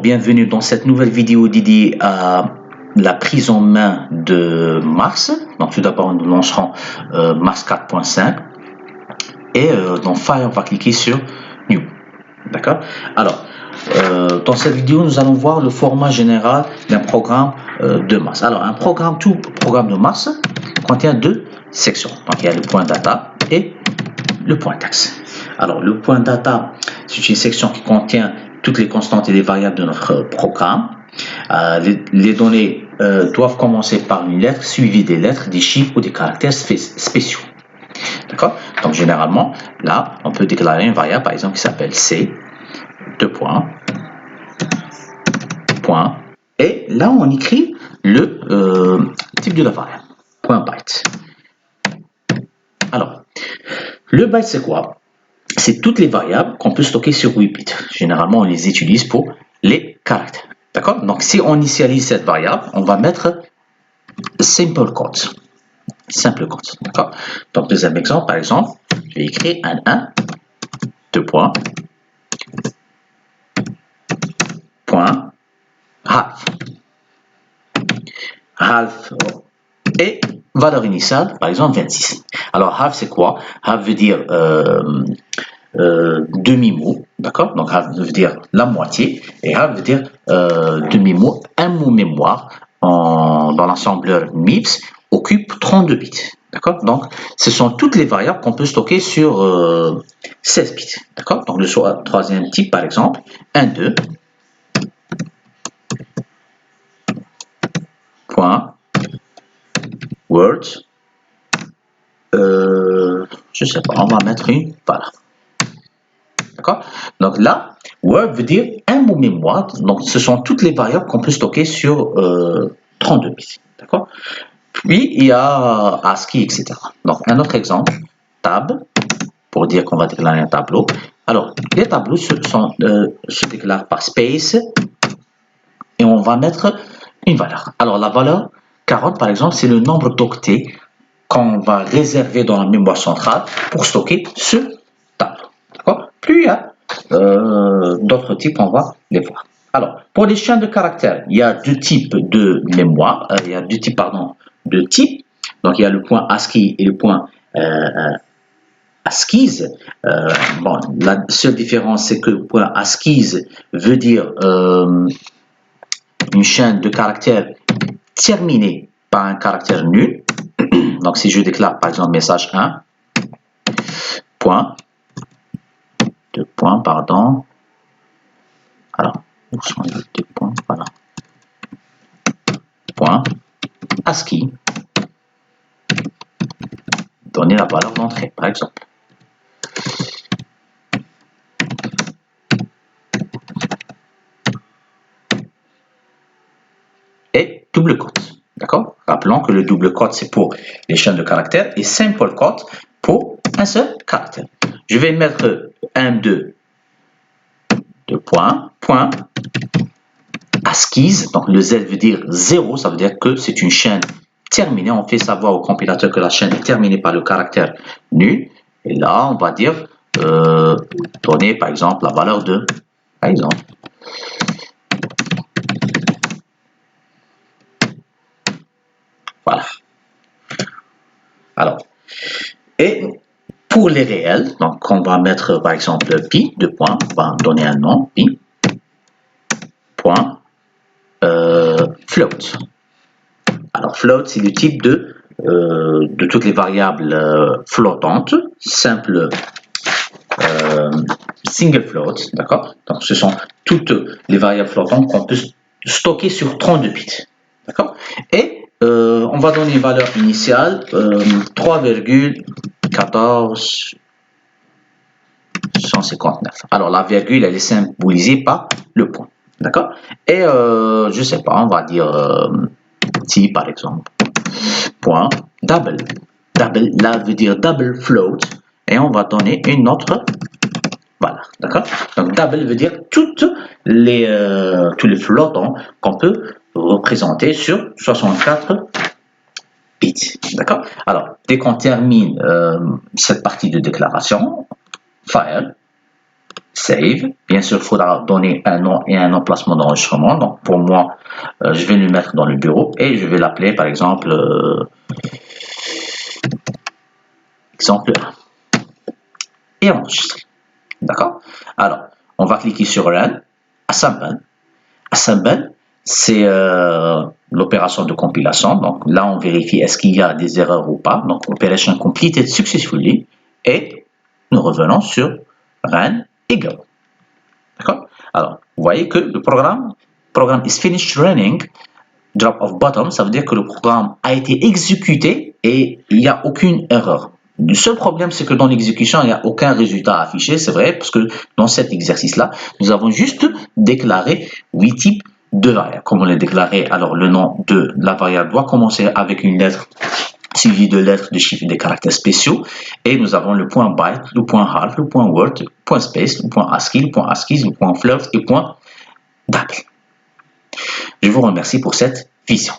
bienvenue dans cette nouvelle vidéo dédiée à la prise en main de Mars. Donc tout d'abord nous lancerons Mars 4.5 et dans Fire on va cliquer sur New. D'accord. Alors dans cette vidéo nous allons voir le format général d'un programme de Mars. Alors tout programme de Mars contient deux sections. Donc il y a le point data et le point texte. Alors le point data, c'est une section qui contient toutes les constantes et les variables de notre programme. Les données doivent commencer par une lettre suivie des lettres, des chiffres ou des caractères spéciaux. D'accord? Donc généralement, là, on peut déclarer une variable, par exemple, qui s'appelle C, point, et là, on écrit le type de la variable, .byte. Alors, le byte, c'est quoi? C'est toutes les variables qu'on peut stocker sur 8 bits. Généralement, on les utilise pour les caractères. D'accord? Donc, si on initialise cette variable, on va mettre simple quotes. Simple quotes. D'accord? Donc, deuxième exemple, par exemple, je vais écrire un 1, point, half. Half et valeur initiale, par exemple 26. Alors, half, c'est quoi? Half veut dire demi-mot, d'accord? Donc half veut dire la moitié et half veut dire demi-mot. Un mot mémoire dans l'assembleur MIPS occupe 32 bits, d'accord? Donc ce sont toutes les variables qu'on peut stocker sur 16 bits, d'accord? Donc le troisième type, par exemple, 1, 2, point, word, je sais pas, on va mettre une, voilà. D'accord? Donc là, Word veut dire un mot mémoire. Donc ce sont toutes les variables qu'on peut stocker sur 32 bits. D'accord? Puis il y a ASCII, etc. Donc un autre exemple, tab, pour dire qu'on va déclarer un tableau. Alors, les tableaux se déclarent par space et on va mettre une valeur. Alors la valeur 40, par exemple, c'est le nombre d'octets qu'on va réserver dans la mémoire centrale pour stocker ce tableau. D'accord? Plus il y a d'autres types, on va les voir. Alors, pour les chaînes de caractères, il y a deux types de mémoire, il y a deux types, pardon, de types. Donc, il y a le point ASCII et le point ASCII. Bon, la seule différence, c'est que le point ASCII veut dire une chaîne de caractères terminée par un caractère nul. Donc, si je déclare, par exemple, message 1, point, 2 points, pardon. Alors, où sont les 2 points? Voilà. Point, ASCII, donner la valeur d'entrée, par exemple. Et double quote, d'accord? Rappelons que le double quote, c'est pour les chaînes de caractères et simple quote pour un seul caractère. Je vais mettre 1, 2, 2 points, point, ASCII, donc le Z veut dire 0, ça veut dire que c'est une chaîne terminée. On fait savoir au compilateur que la chaîne est terminée par le caractère nul. Et là, on va dire, donner par exemple la valeur de, par exemple. Voilà. Alors, et pour les réels, donc on va mettre par exemple pi, 2 points, on va donner un nom, pi, point, float. Alors float, c'est le type de toutes les variables flottantes, simple single float, d'accord? Donc ce sont toutes les variables flottantes qu'on peut stocker sur 32 bits, d'accord? Et on va donner une valeur initiale 3,14159. Alors la virgule, elle est symbolisée par le point, d'accord? Et je sais pas, on va dire T par exemple. Point double. Double, là veut dire double float. Et on va donner une autre valeur, d'accord? Donc double veut dire tous les flottants qu'on peut représenter sur 64 bits, d'accord? Alors, dès qu'on termine cette partie de déclaration, file, Save. Bien sûr, il faudra donner un nom et un emplacement d'enregistrement. Donc, pour moi, je vais le mettre dans le bureau et je vais l'appeler, par exemple, exemple 1. Et enregistrer. D'accord? Alors, on va cliquer sur Run, Assemble. Assemble, c'est l'opération de compilation. Donc là, on vérifie est-ce qu'il y a des erreurs ou pas. Donc, Operation completed successfully. Et nous revenons sur Run et Go. D'accord? Alors, vous voyez que le programme is finished running. Drop of bottom, ça veut dire que le programme a été exécuté et il n'y a aucune erreur. Le seul problème, c'est que dans l'exécution, il n'y a aucun résultat affiché, c'est vrai, parce que dans cet exercice-là, nous avons juste déclaré 8 types de variables. Comme on l'a déclaré, alors le nom de la variable doit commencer avec une lettre suivie de lettres, de chiffres et des caractères spéciaux. Et nous avons le point byte, le point half, le point word, le point space, le point ASCII, le point ASCII, le point float et le point double. Je vous remercie pour cette vision.